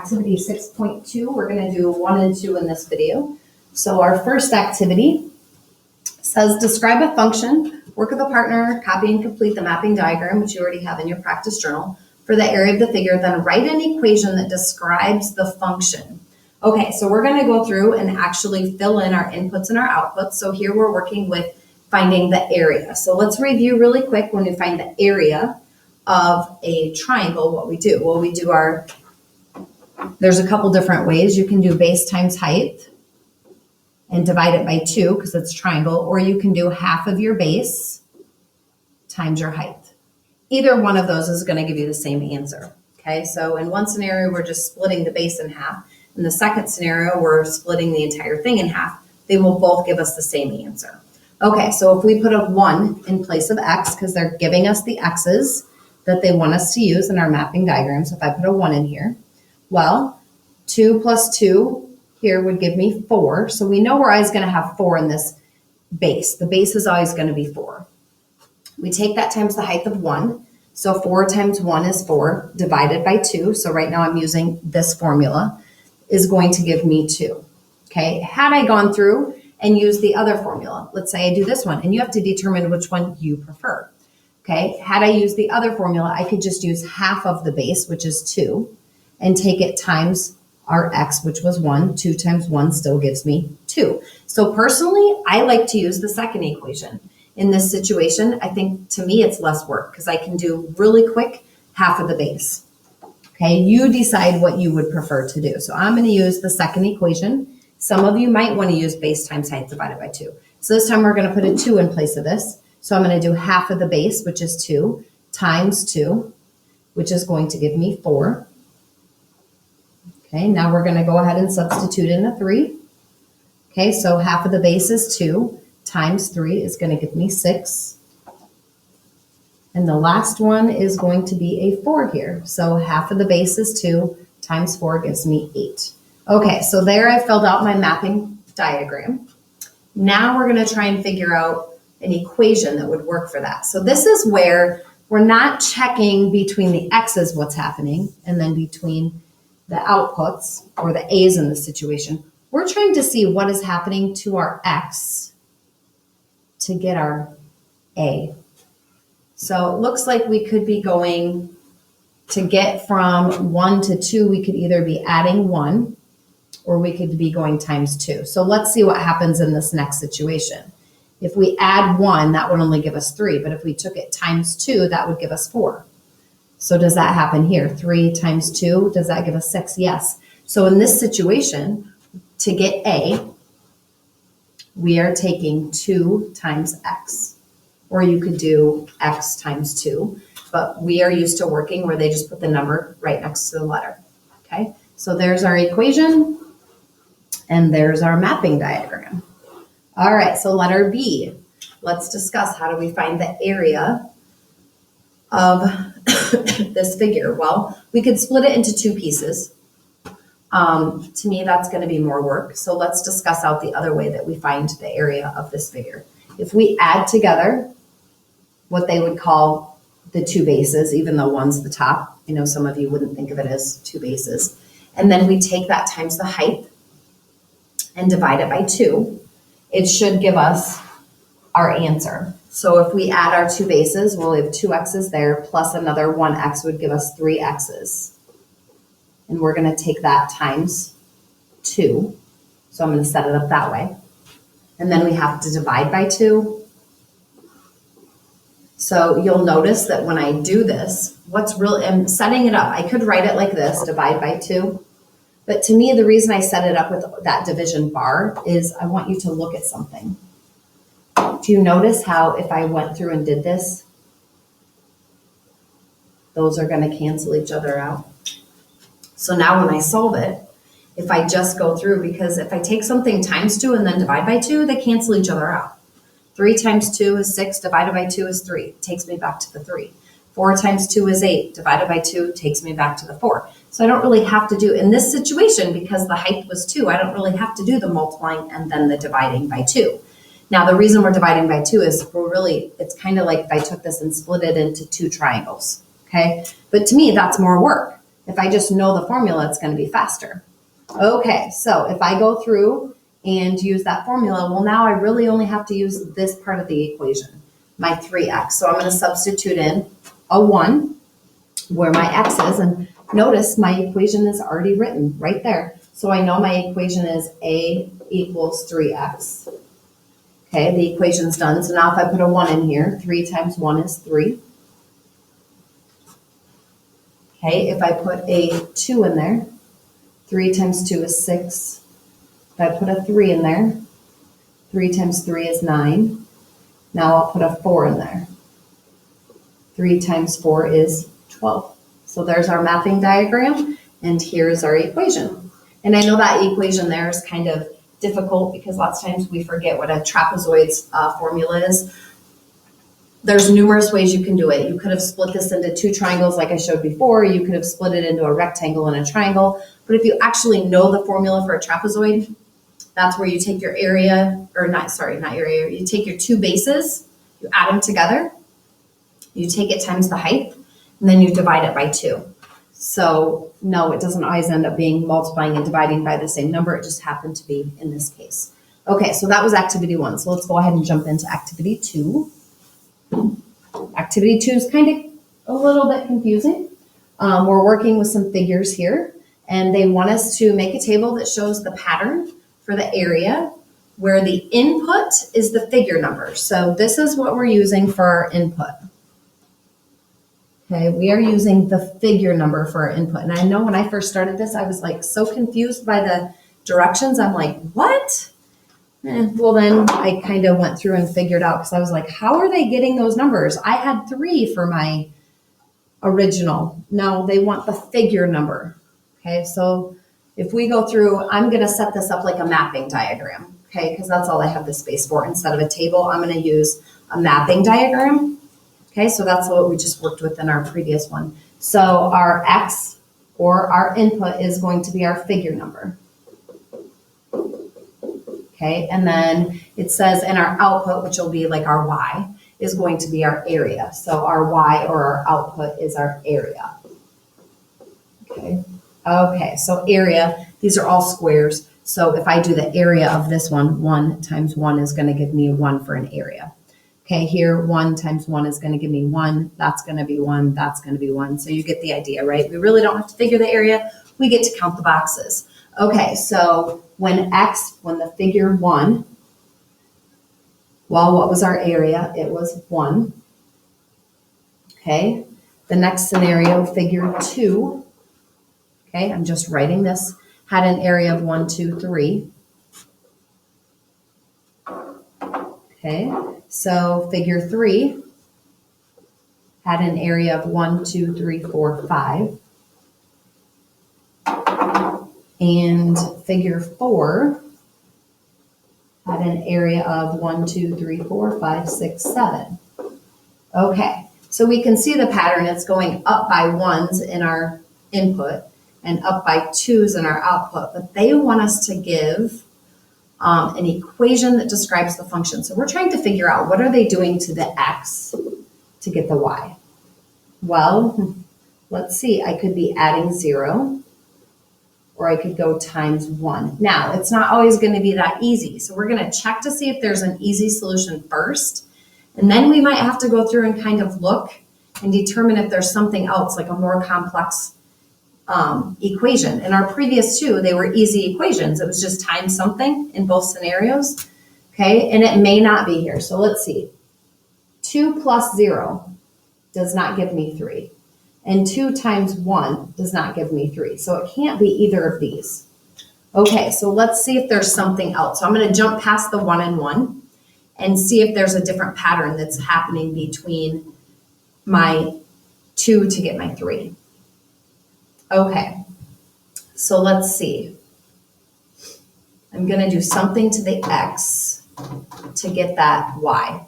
Activity 6.2, we're going to do 1 and 2 in this video. So our first activity says describe a function, work with a partner, copy and complete the mapping diagram, which you already have in your practice journal, for the area of the figure, then write an equation that describes the function. Okay, so we're going to go through and actually fill in our inputs and our outputs. So here we're working with finding the area. So let's review really quick. When we find the area of a triangle, what we do. Well, we do there's a couple different ways. You can do base times height and divide it by 2 because it's triangle, or you can do half of your base times your height. Either one of those is going to give you the same answer. Okay, so in one scenario, we're just splitting the base in half. In the second scenario, we're splitting the entire thing in half. They will both give us the same answer. Okay, so if we put a 1 in place of x, because they're giving us the x's that they want us to use in our mapping diagram. So if I put a 1 in here, well, 2 plus 2 here would give me 4. So we know we're always going to have 4 in this base. The base is always going to be 4. We take that times the height of 1. So 4 times 1 is 4 divided by 2. So right now I'm using this formula, is going to give me 2. Okay, had I gone through and used the other formula, let's say I do this one, and you have to determine which one you prefer. Okay, had I used the other formula, I could just use half of the base, which is 2, and take it times our x, which was 1. 2 times 1 still gives me 2. So personally, I like to use the second equation. In this situation, I think to me it's less work because I can do really quick half of the base. Okay, you decide what you would prefer to do. So I'm going to use the second equation. Some of you might want to use base times height divided by 2. So this time we're going to put a 2 in place of this. So I'm going to do half of the base, which is 2, times 2, which is going to give me 4. Okay, now we're going to go ahead and substitute in a 3. Okay, so half of the base is 2, times 3 is going to give me 6. And the last one is going to be a 4 here. So half of the base is 2, times 4 gives me 8. Okay, so there I filled out my mapping diagram. Now we're going to try and figure out an equation that would work for that. So this is where we're not checking between the x's what's happening and then between the outputs or the a's in the situation. We're trying to see what is happening to our x to get our a. So it looks like we could be going to get from 1 to 2, we could either be adding 1 or we could be going times 2. So let's see what happens in this next situation. If we add 1, that would only give us 3, but if we took it times 2, that would give us 4. So does that happen here? 3 times 2, does that give us 6? Yes. So in this situation, to get a, we are taking 2 times x. Or you could do x times 2, but we are used to working where they just put the number right next to the letter. Okay, so there's our equation, and there's our mapping diagram. All right, so letter B. Let's discuss how do we find the area of this figure. Well, we could split it into 2 pieces. To me, that's going to be more work. So let's discuss out the other way that we find the area of this figure. If we add together what they would call the 2 bases, even though one's the top. I know some of you wouldn't think of it as 2 bases. And then we take that times the height and divide it by 2. It should give us our answer. So if we add our 2 bases, we'll have 2 x's there, plus another 1x would give us 3 x's. And we're going to take that times 2. So I'm going to set it up that way. And then we have to divide by 2. So you'll notice that when I do this, I'm setting it up. I could write it like this, divide by 2. But to me, the reason I set it up with that division bar is I want you to look at something. Do you notice how if I went through and did this, those are going to cancel each other out? So now when I solve it, if I just go through, because if I take something times 2 and then divide by 2, they cancel each other out. 3 times 2 is 6, divided by 2 is 3. It takes me back to the 3. 4 times 2 is 8, divided by 2 takes me back to the 4. So I don't really have to do, in this situation, because the height was 2, I don't really have to do the multiplying and then the dividing by 2. Now, the reason we're dividing by 2 is it's kind of like if I took this and split it into 2 triangles, okay? But to me, that's more work. If I just know the formula, it's going to be faster. Okay, so if I go through and use that formula, well, now I really only have to use this part of the equation, my 3x. So I'm going to substitute in a 1 where my x is, and notice my equation is already written right there. So I know my equation is a equals 3x. Okay, the equation's done. So now if I put a 1 in here, 3 times 1 is 3. Okay, if I put a 2 in there, 3 times 2 is 6. If I put a 3 in there, 3 times 3 is 9. Now I'll put a 4 in there. 3 times 4 is 12. So there's our mapping diagram, and here's our equation. And I know that equation there is kind of difficult because lots of times we forget what a trapezoid's formula is. There's numerous ways you can do it. You could have split this into 2 triangles like I showed before. You could have split it into a rectangle and a triangle. But if you actually know the formula for a trapezoid, that's where you take your area, or not your area, you take your 2 bases, you add them together, you take it times the height, and then you divide it by 2. So no, it doesn't always end up being multiplying and dividing by the same number. It just happened to be in this case. Okay, so that was activity 1. So let's go ahead and jump into activity 2. Activity 2 is kind of a little bit confusing. We're working with some figures here, and they want us to make a table that shows the pattern for the area where the input is the figure number. So this is what we're using for our input. Okay, we are using the figure number for our input. And I know when I first started this, I was like so confused by the directions. I'm like, what? Well, then I kind of went through and figured out, because I was like, how are they getting those numbers? I had 3 for my original. No, they want the figure number. Okay, so if we go through, I'm going to set this up like a mapping diagram. Okay, because that's all I have the space for. Instead of a table, I'm going to use a mapping diagram. Okay, so that's what we just worked with in our previous one. So our x, or our input, is going to be our figure number. Okay, and then it says in our output, which will be like our y, is going to be our area. So our y, or our output, is our area. Okay, so area, these are all squares. So if I do the area of this one, 1 times 1 is going to give me 1 for an area. Okay, here 1 times 1 is going to give me 1. That's going to be 1. That's going to be 1. So you get the idea, right? We really don't have to figure the area. We get to count the boxes. Okay, so when the figure 1, well, what was our area? It was 1. Okay, the next scenario, figure 2, okay, I'm just writing this, had an area of 1, 2, 3. Okay, so figure 3 had an area of 1, 2, 3, 4, 5. And figure 4 had an area of 1, 2, 3, 4, 5, 6, 7. Okay, so we can see the pattern. It's going up by 1s in our input and up by 2s in our output, but they want us to give an equation that describes the function. So we're trying to figure out, what are they doing to the x to get the y? Well, let's see. I could be adding 0, or I could go times 1. Now, it's not always going to be that easy. So we're going to check to see if there's an easy solution first. And then we might have to go through and kind of look and determine if there's something else, like a more complex equation. In our previous 2, they were easy equations. It was just times something in both scenarios. Okay, and it may not be here. So let's see. 2 plus 0 does not give me 3. And 2 times 1 does not give me 3. So it can't be either of these. Okay, so let's see if there's something else. So I'm going to jump past the 1 and 1 and see if there's a different pattern that's happening between my 2 to get my 3. Okay, so let's see. I'm going to do something to the x to get that y.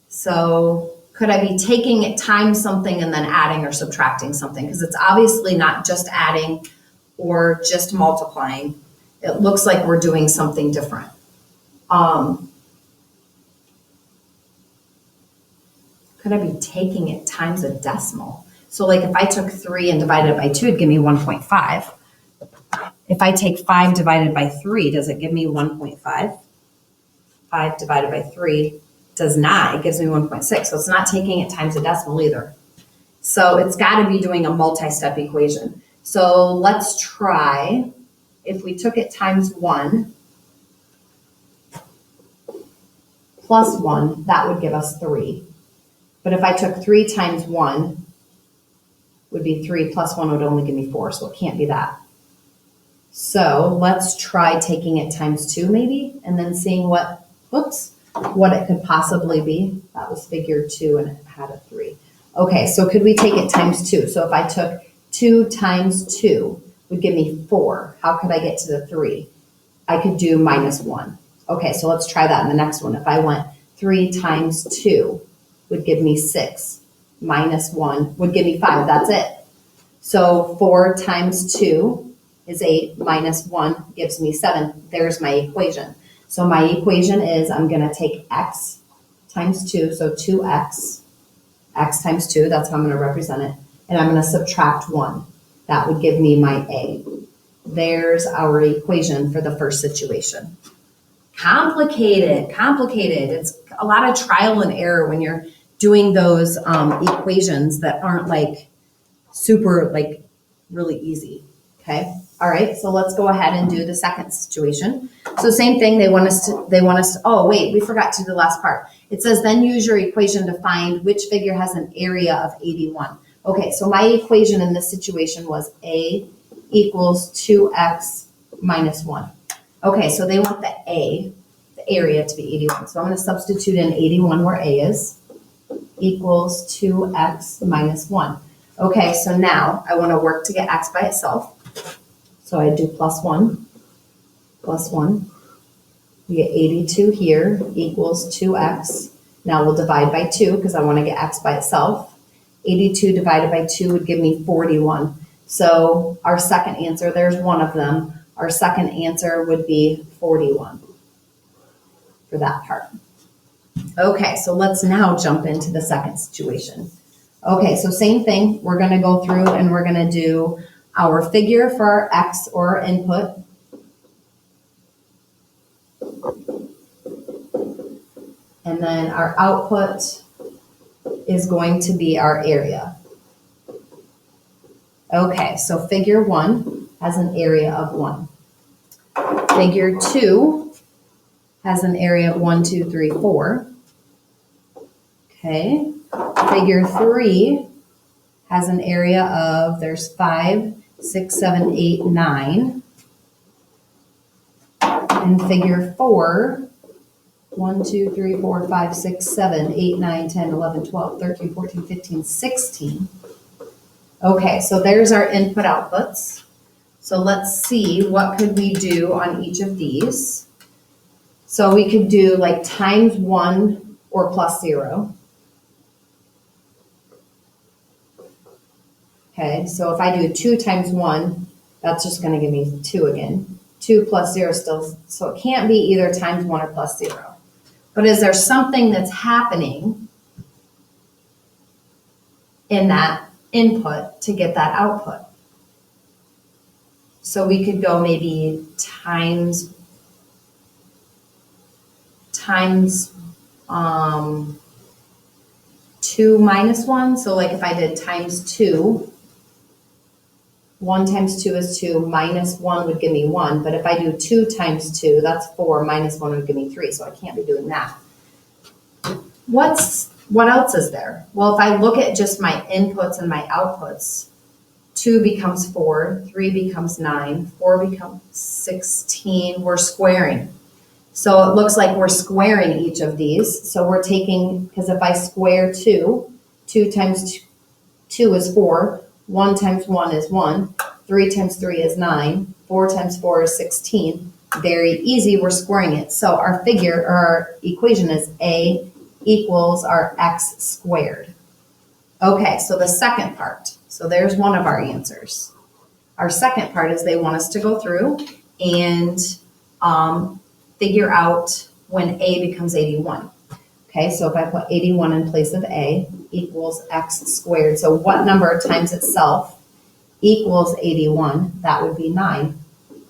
So could I be taking it times something and then adding or subtracting something? Because it's obviously not just adding or just multiplying. It looks like we're doing something different. Could I be taking it times a decimal? So like if I took 3 and divided it by 2, it'd give me 1.5. If I take 5 divided by 3, does it give me 1.5? 5 divided by 3 does not. It gives me 1.6. So it's not taking it times a decimal either. So it's got to be doing a multi-step equation. So let's try, if we took it times 1 plus 1, that would give us 3. But if I took 3 times 1, would be 3 plus 1 would only give me 4, so it can't be that. So let's try taking it times 2 maybe, and then seeing what it could possibly be. That was figure 2 and it had a 3. Okay, so could we take it times 2? So if I took 2 times 2 would give me 4. How could I get to the 3? I could do minus 1. Okay, so let's try that in the next one. If I went 3 times 2 would give me 6. Minus 1 would give me 5. That's it. So 4 times 2 is 8. Minus 1 gives me 7. There's my equation. So my equation is I'm going to take x times 2, so 2x, x times 2, that's how I'm going to represent it, and I'm going to subtract 1. That would give me my a. There's our equation for the first situation. Complicated. It's a lot of trial and error when you're doing those equations that aren't like super, like really easy, okay? All right, so let's go ahead and do the second situation. So same thing, they want us to, oh wait, we forgot to do the last part. It says then use your equation to find which figure has an area of 81. Okay, so my equation in this situation was a equals 2x minus 1. Okay, so they want the area to be 81. So I'm going to substitute in 81 where a is, equals 2x minus 1. Okay, so now I want to work to get x by itself. So I do plus 1. We get 82 here equals 2x. Now we'll divide by 2 because I want to get x by itself. 82 divided by 2 would give me 41. So our second answer, there's one of them. Our second answer would be 41 for that part. Okay, so let's now jump into the second situation. Okay, so same thing. We're going to go through and we're going to do our figure for our x or our input. And then our output is going to be our area. Okay, so figure 1 has an area of 1. Figure 2 has an area of 1, 2, 3, 4. Okay, figure 3 has an area of, there's 5, 6, 7, 8, 9. And figure 4, 1, 2, 3, 4, 5, 6, 7, 8, 9, 10, 11, 12, 13, 14, 15, 16. Okay, so there's our input outputs. So let's see what could we do on each of these. So we could do like times 1 or plus 0. Okay, so if I do 2 times 1, that's just going to give me 2 again. 2 plus 0 still, so it can't be either times 1 or plus 0. But is there something that's happening in that input to get that output? So we could go maybe times 2 minus 1. So like if I did times 2, 1 times 2 is 2, minus 1 would give me 1. But if I do 2 times 2, that's 4, minus 1 would give me 3. So I can't be doing that. What else is there? Well, if I look at just my inputs and my outputs, 2 becomes 4, 3 becomes 9, 4 becomes 16. We're squaring. So it looks like we're squaring each of these. So we're taking, because if I square 2, 2 times 2 is 4, 1 times 1 is 1, 3 times 3 is 9, 4 times 4 is 16. Very easy, we're squaring it. So our figure, or our equation is a equals our x squared. Okay, so the second part. So there's one of our answers. Our second part is they want us to go through and figure out when a becomes 81. Okay, so if I put 81 in place of a equals x squared. So what number times itself equals 81? That would be 9.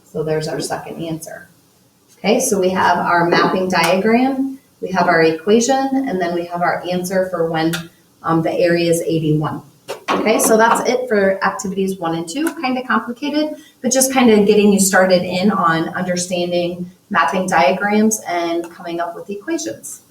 So there's our second answer. Okay, so we have our mapping diagram, we have our equation, and then we have our answer for when the area is 81. Okay, so that's it for activities 1 and 2. Kind of complicated, but just kind of getting you started in on understanding mapping diagrams and coming up with equations.